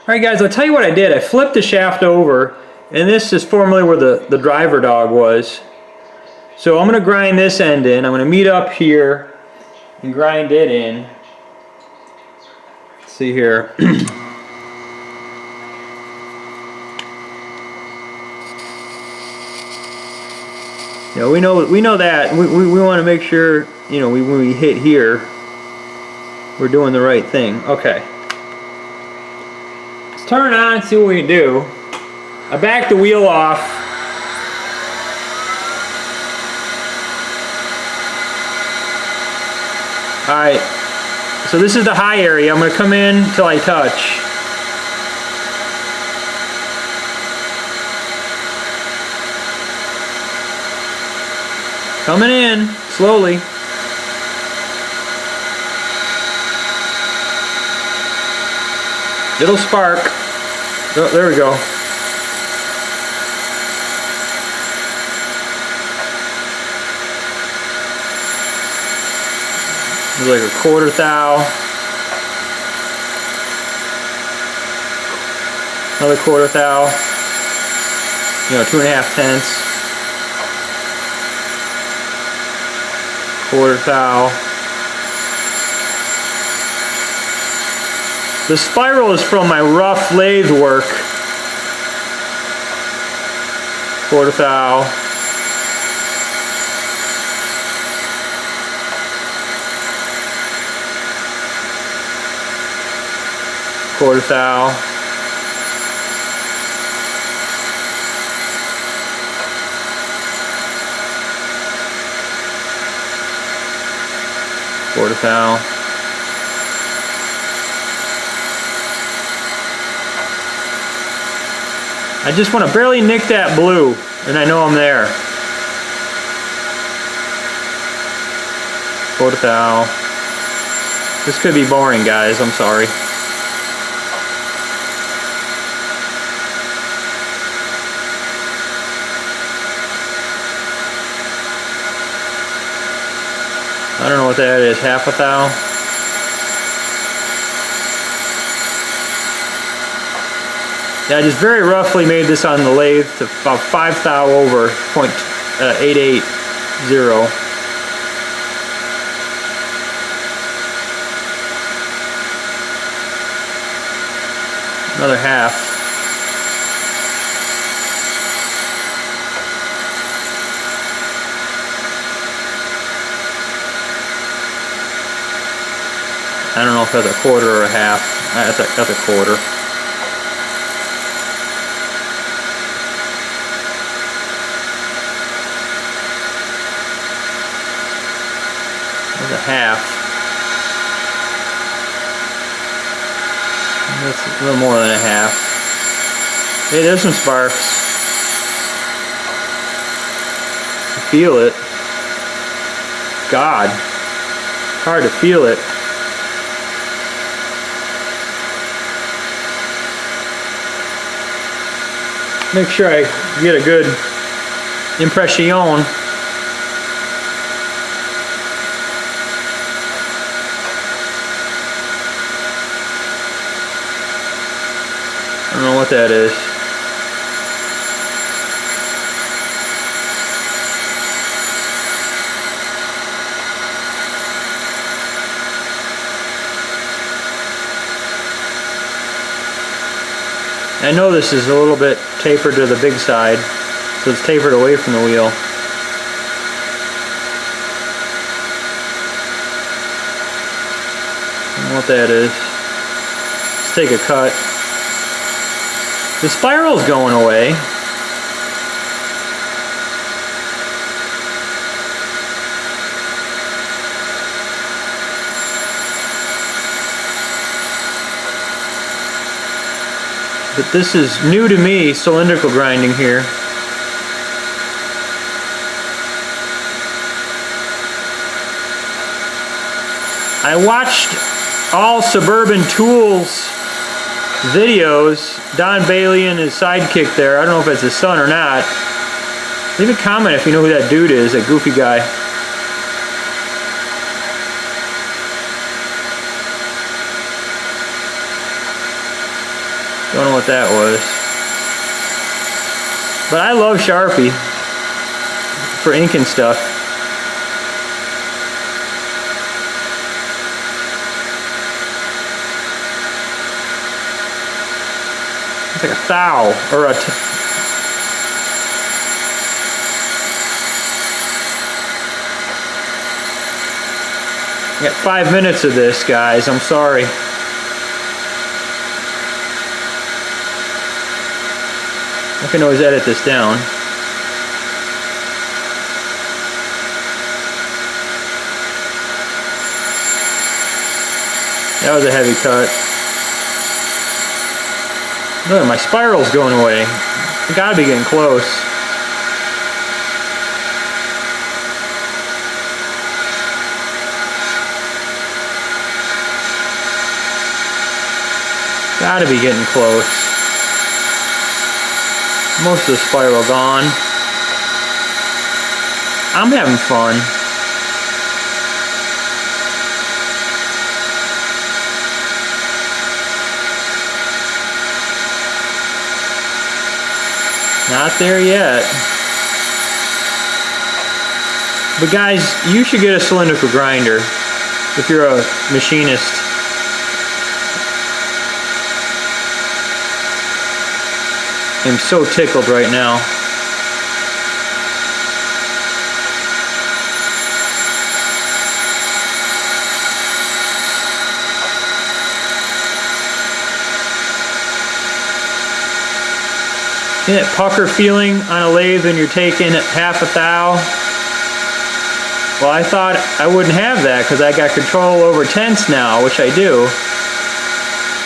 Alright guys, I'll tell you what I did. I flipped the shaft over, and this is formerly where the driver dog was. So I'm going to grind this end in. I'm going to meet up here and grind it in. Let's see here. Yeah, we know that. We want to make sure, you know, when we hit here, we're doing the right thing. Okay. Let's turn it on and see what we can do. I backed the wheel off. Alright. So this is the high area. I'm going to come in till I touch. Coming in, slowly. It'll spark. Oh, there we go. There's like a quarter thou. Another quarter thou. You know, 2.5 tenths. Quarter thou. The spiral is from my rough lathe work. Quarter thou. Quarter thou. Quarter thou. I just want to barely nick that blue, and I know I'm there. Quarter thou. This could be boring, guys. I'm sorry. I don't know what that is, half a thou? Yeah, I just very roughly made this on the lathe to about 5 thou over 0.880. Another half. I don't know if that's a quarter or a half. That's a quarter. That's a half. That's a little more than a half. Hey, there's some sparks. I feel it. God. It's hard to feel it. Make sure I get a good impression. I don't know what that is. I know this is a little bit tapered to the big side, so it's tapered away from the wheel. I don't know what that is. Let's take a cut. The spiral's going away. But this is new to me, cylindrical grinding here. I watched all Suburban Tools videos. Don Bailey and his sidekick there. I don't know if it's his son or not. Leave a comment if you know who that dude is, that goofy guy. Don't know what that was. But I love Sharpie for ink and stuff. It's like a thou or a I got 5 minutes of this, guys. I'm sorry. I can always edit this down. That was a heavy cut. Look, my spiral's going away. I gotta be getting close. Gotta be getting close. Most of the spiral gone. I'm having fun. Not there yet. But guys, you should get a cylindrical grinder if you're a machinist. I'm so tickled right now. See that pucker feeling on a lathe when you're taking half a thou? Well, I thought I wouldn't have that because I got control over tenths now, which I do.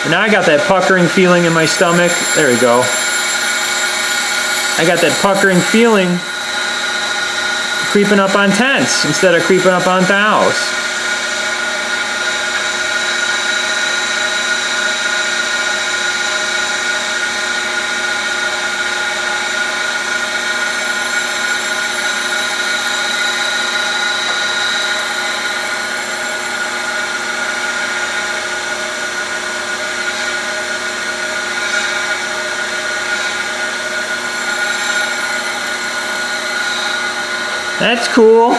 And now I got that puckering feeling in my stomach. There we go. I got that puckering feeling creeping up on tenths instead of creeping up on thous. That's cool.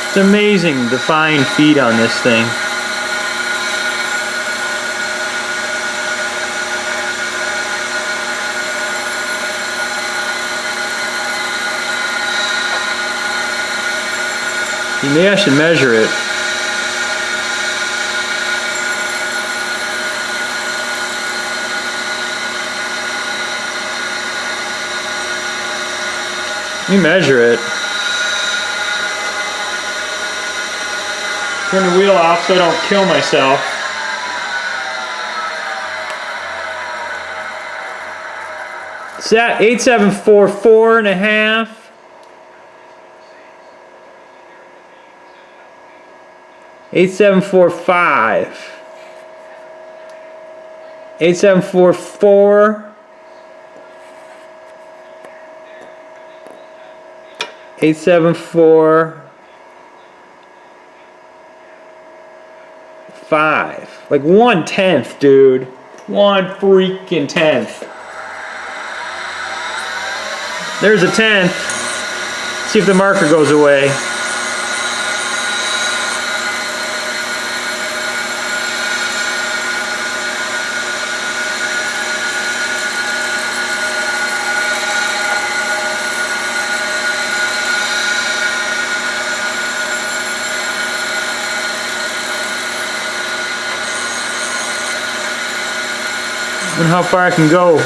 It's amazing the fine feed on this thing. Maybe I should measure it. Let me measure it. Turn the wheel off so I don't kill myself. It's at 8744 and a half. 8745. 8744. 8745. Like 1/10, dude. 1 freaking tenth. There's a tenth. See if the marker goes away. And how far I can go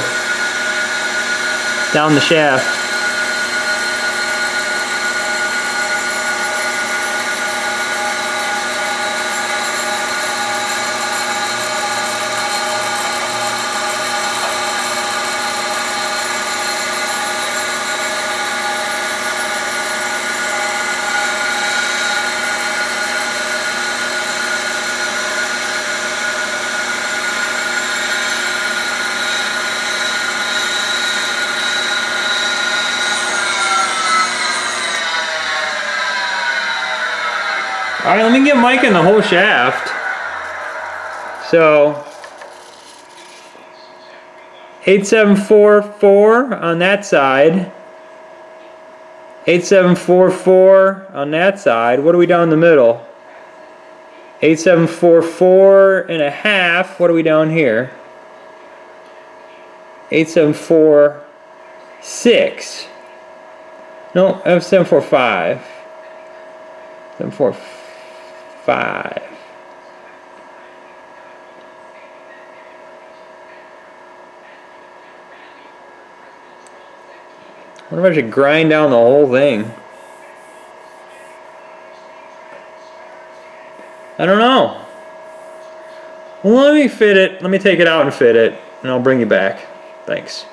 down the shaft. All right, let me get Mike in the whole shaft. So 8744 on that side. 8744 on that side. What are we down the middle? 8744 and a half. What are we down here? 8746. No, I have 745. 745. I wonder if I should grind down the whole thing. I don't know. Well, let me fit it. Let me take it out and fit it, and I'll bring you back. Thanks.